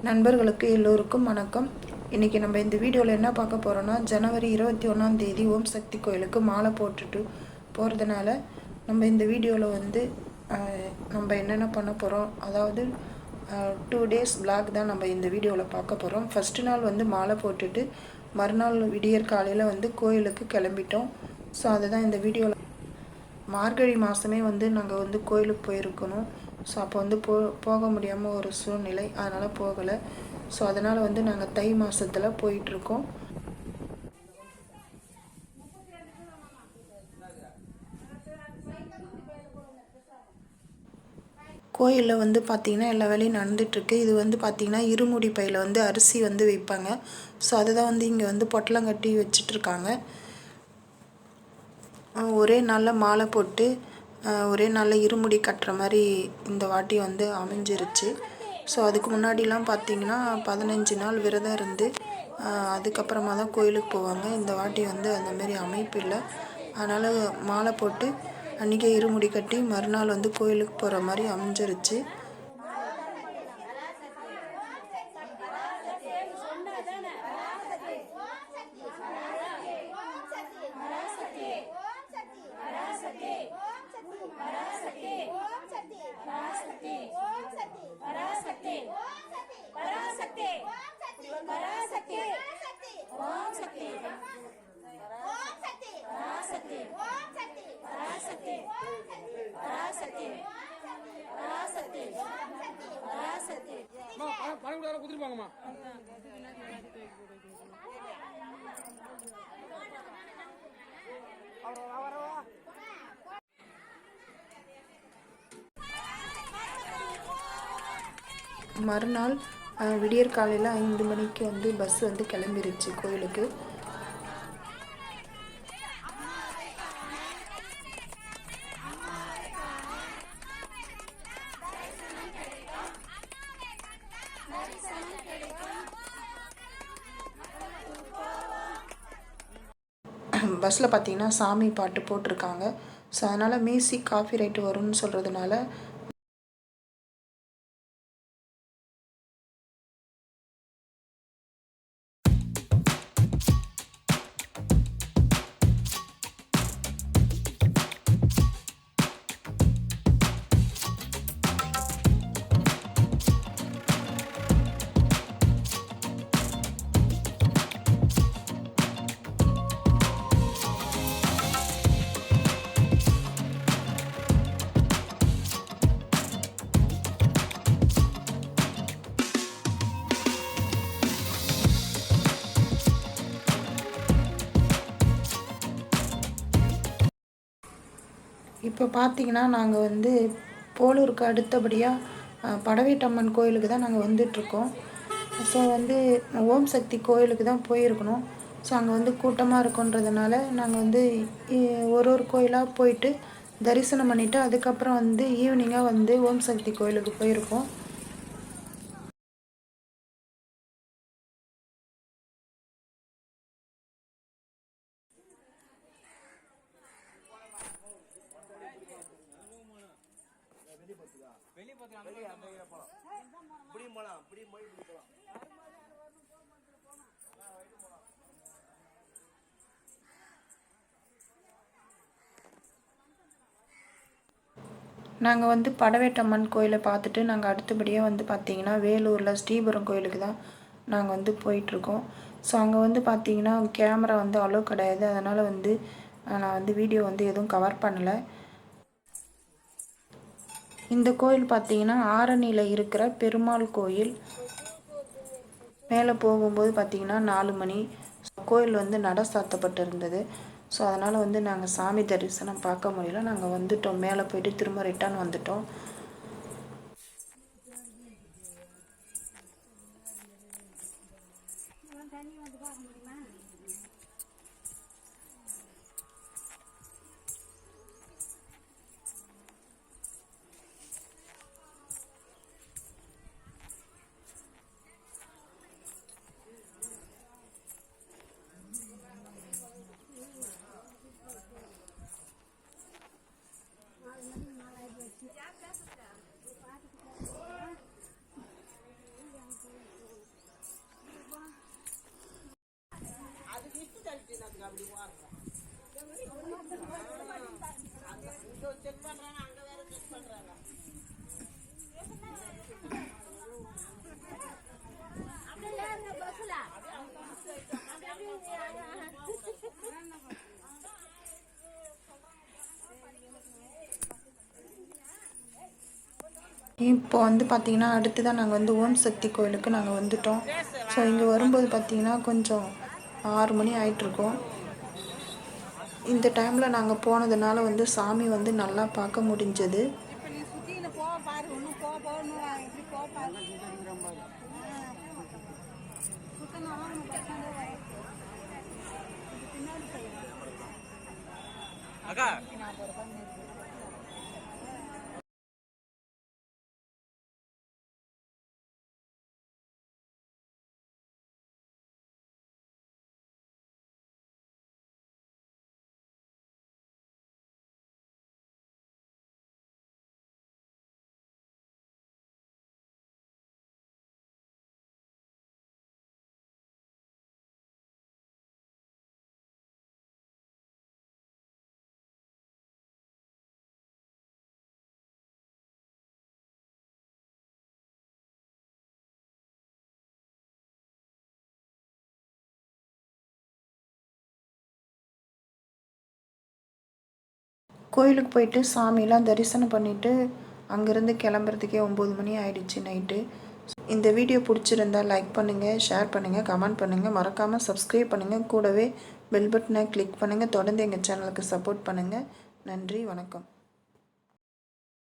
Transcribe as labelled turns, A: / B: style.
A: நண்பர்களுக்கு எல்லோருக்கும் வணக்கம். இன்றைக்கி நம்ம இந்த வீடியோவில் என்ன பார்க்க போகிறோன்னா, ஜனவரி 21 ஓம் சக்தி கோயிலுக்கு மாலை போட்டுட்டு போகிறதுனால நம்ம இந்த வீடியோவில் நம்ம என்னென்ன பண்ண போகிறோம், அதாவது 2 days vlog தான் நம்ம இந்த வீடியோவில் பார்க்க போகிறோம். ஃபஸ்ட்டு நாள் மாலை போட்டுட்டு மறுநாள் விடியற் காலையில் கோயிலுக்கு கிளம்பிட்டோம். ஸோ அதுதான் இந்த வீடியோவில். மார்கழி மாதமே நாங்கள் கோயிலுக்கு போயிருக்கணும். ஸோ அப்போ போக முடியாமல் ஒரு சூழ்நிலை, அதனால் போகலை. ஸோ அதனால் நாங்கள் தை மாதத்தில் போயிட்டுருக்கோம். கோயிலில் பார்த்திங்கன்னா எல்லா வேலையும் நடந்துகிட்ருக்கு. இது பார்த்திங்கன்னா இருமுடி பையில் அரிசி வைப்பாங்க. ஸோ அதை தான் இங்கே பொட்டலம் கட்டி வச்சிட்ருக்காங்க. ஒரே நாளில் மாலை போட்டு ஒரே நாளில் இருமுடி கட்டுற மாதிரி இந்த வாட்டி அமைஞ்சிருச்சு. ஸோ அதுக்கு முன்னாடிலாம் பார்த்திங்கன்னா 15 நாள் விரதம் இருந்து அதுக்கப்புறமா தான் கோயிலுக்கு போவாங்க. இந்த வாட்டி அந்தமாரி அமைப்பு இல்லை. அதனால் மாலை போட்டு அன்றைக்கே இருமுடி கட்டி மறுநாள் கோயிலுக்கு போகிற மாதிரி அமைஞ்சிருச்சு. மறுநாள் விடியற் காலையில் 5 மணிக்கு பஸ் கிளம்பிருச்சு கோயிலுக்கு. பஸ்ஸில் பார்த்திங்கன்னா சாமி பாட்டு போட்டிருக்காங்க. ஸோ அதனால் மியூசிக் காப்பி ரைட்டு வரும்னு சொல்கிறதுனால இப்போ பார்த்திங்கன்னா நாங்கள் போலூருக்கு அடுத்தபடியாக படவேட்டம்மன் கோயிலுக்கு தான் நாங்கள் வந்துட்ருக்கோம். ஸோ ஓம் சக்தி கோயிலுக்கு தான் போயிருக்கணும். ஸோ அங்கே கூட்டமாக இருக்குன்றதுனால நாங்கள் ஒரு கோயிலாக போயிட்டு தரிசனம் பண்ணிவிட்டு அதுக்கப்புறம் ஈவினிங்காக ஓம் சக்தி கோயிலுக்கு போயிருக்கோம். நாங்கள் படவேட்டம்மன் கோயிலை பார்த்துட்டு நாங்கள் அடுத்தபடியாக பார்த்திங்கன்னா வேலூரில் ஸ்ரீபுரம் கோயிலுக்கு தான் நாங்கள் போயிட்டுருக்கோம். ஸோ அங்கே பார்த்திங்கன்னா கேமரா அலோ கிடையாது. அதனால் நான் வீடியோ எதுவும் கவர் பண்ணலை. இந்த கோயில் பார்த்திங்கன்னா ஆரணியில் இருக்கிற பெருமாள் கோயில். மேலே போகும்போது பார்த்திங்கன்னா 4 மணி கோயில் நட சாத்தப்பட்டு இருந்தது. ஸோ அதனால் நாங்கள் சாமி தரிசனம் பார்க்க முடியல. நாங்கள் வந்துட்டோம், மேலே போயிட்டு திரும்ப ரிட்டர்ன் வந்துட்டோம். இப்போ வந்து பார்த்திங்கன்னா அடுத்து தான் நாங்கள் வந்து ஓம் சக்தி கோயிலுக்கு நாங்கள் வந்துட்டோம். ஸோ இங்கே வரும்போது பார்த்திங்கன்னா கொஞ்சம் 6 மணி ஆகிட்ருக்கோம். இந்த டைமில் நாங்கள் போனதுனால வந்து சாமி வந்து நல்லா பார்க்க முடிஞ்சது. கோயிலுக்கு போயிட்டு சாமியெலாம் தரிசனம் பண்ணிவிட்டு அங்கேருந்து கிளம்புறதுக்கே 9 மணி ஆயிடுச்சு நைட்டு. இந்த வீடியோ பிடிச்சிருந்தா லைக் பண்ணுங்கள், ஷேர் பண்ணுங்கள், கமெண்ட் பண்ணுங்கள், மறக்காமல் சப்ஸ்கிரைப் பண்ணுங்கள். கூடவே பெல் பட்டனை கிளிக் பண்ணுங்கள். தொடர்ந்து எங்கள் சேனலுக்கு சப்போர்ட் பண்ணுங்கள். நன்றி, வணக்கம்.